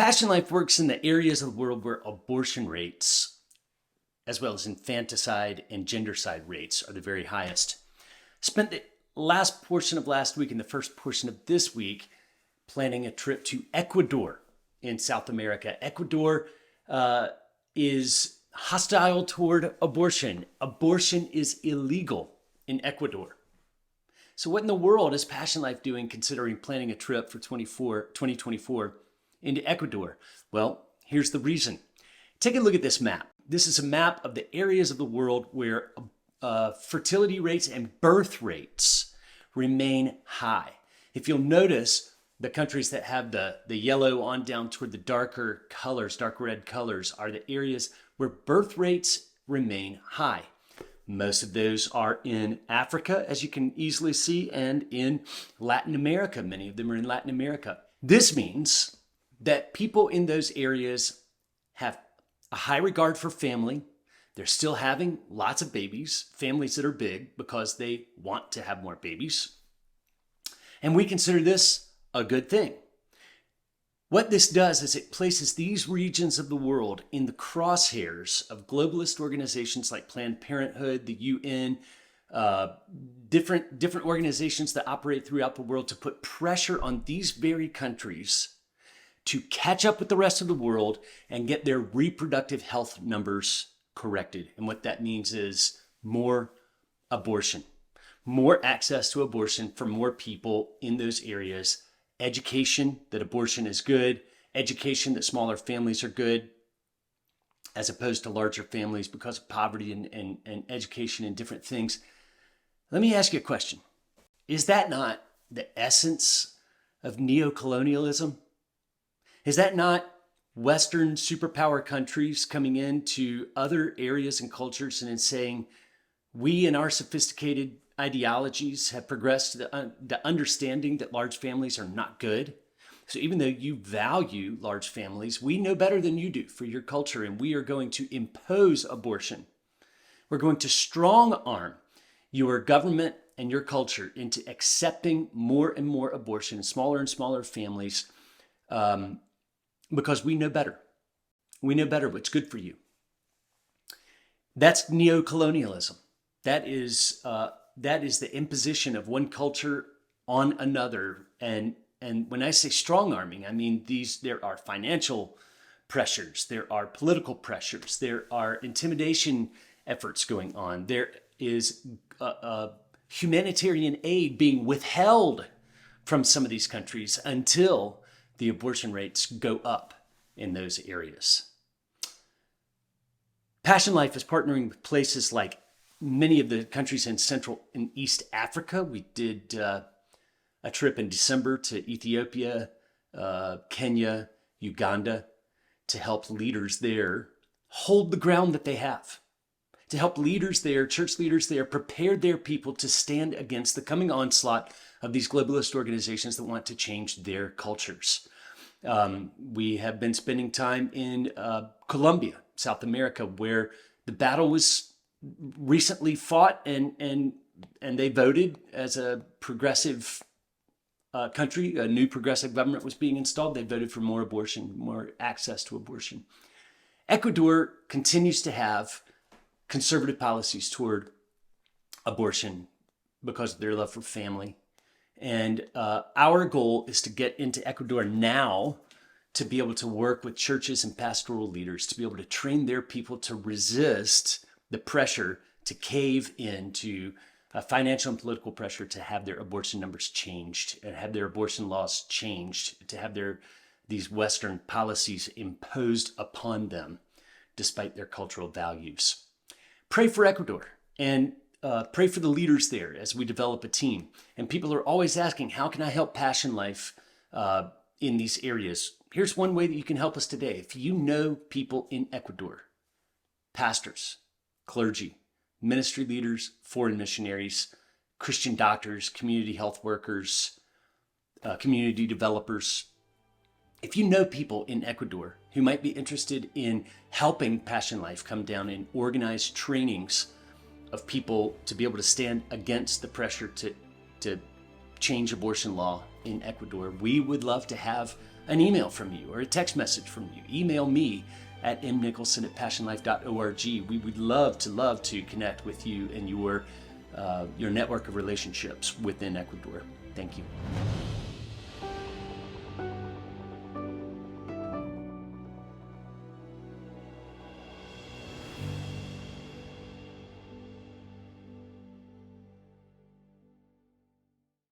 Passion Life works in the areas of the world where abortion rates, as well as infanticide and gendercide rates, are the very highest. Spent the last portion of last week and the first portion of this week planning a trip to Ecuador in South America. Ecuador is hostile toward abortion. Abortion is illegal in Ecuador. So what in the world is Passion Life doing considering planning a trip for 2024 into Ecuador? Well, here's the reason. Take a look at this map. This is a map of the areas of the world where fertility rates and birth rates remain high. If you'll notice, the countries that have the yellow on down toward the darker colors, dark red colors, are the areas where birth rates remain high. Most of those are in Africa, as you can easily see, and in Latin America. Many of them are in Latin America. This means that people in those areas have a high regard for family. They're still having lots of babies, families that are big because they want to have more babies. And we consider this a good thing. What this does is it places these regions of the world in the crosshairs of globalist organizations like Planned Parenthood, the UN, different organizations that operate throughout the world to put pressure on these very countries to catch up with the rest of the world and get their reproductive health numbers corrected. And what that means is more abortion, more access to abortion for more people in those areas. Education, that abortion is good. Education, that smaller families are good, as opposed to larger families because of poverty and education and different things. Let me ask you a question. Is that not the essence of neocolonialism? Is that not Western superpower countries coming into other areas and cultures and saying, we in our sophisticated ideologies have progressed to the understanding that large families are not good. So even though you value large families, we know better than you do for your culture, and we are going to impose abortion. We're going to strong arm your government and your culture into accepting more and more abortion in smaller and smaller families because we know better. We know better what's good for you. That's neocolonialism. That is the imposition of one culture on another. And when I say strong arming, I mean there are financial pressures, there are political pressures, there are intimidation efforts going on. There is humanitarian aid being withheld from some of these countries until the abortion rates go up in those areas. Passion Life is partnering with places like many of the countries in Central and East Africa. We did a trip in December to Ethiopia, Kenya, Uganda, to help leaders there hold the ground that they have, to help leaders there, church leaders there, prepare their people to stand against the coming onslaught of these globalist organizations that want to change their cultures. We have been spending time in Colombia, South America, where the battle was recently fought and they voted as a progressive country. A new progressive government was being installed. They voted for more abortion, more access to abortion. Ecuador continues to have conservative policies toward abortion because of their love for family. And our goal is to get into Ecuador now to be able to work with churches and pastoral leaders, to be able to train their people to resist the pressure to cave into financial and political pressure to have their abortion numbers changed and have their abortion laws changed, to have these Western policies imposed upon them despite their cultural values. Pray for Ecuador and pray for the leaders there as we develop a team. And people are always asking, how can I help Passion Life in these areas? Here's one way that you can help us today. If you know people in Ecuador, pastors, clergy, ministry leaders, foreign missionaries, Christian doctors, community health workers, community developers, if you know people in Ecuador who might be interested in helping Passion Life come down and organize trainings of people to be able to stand against the pressure to change abortion law in Ecuador, we would love to have an email from you or a text message from you. Email me at mnicholson@passionlife.org. We would love to connect with you and your network of relationships within Ecuador. Thank you.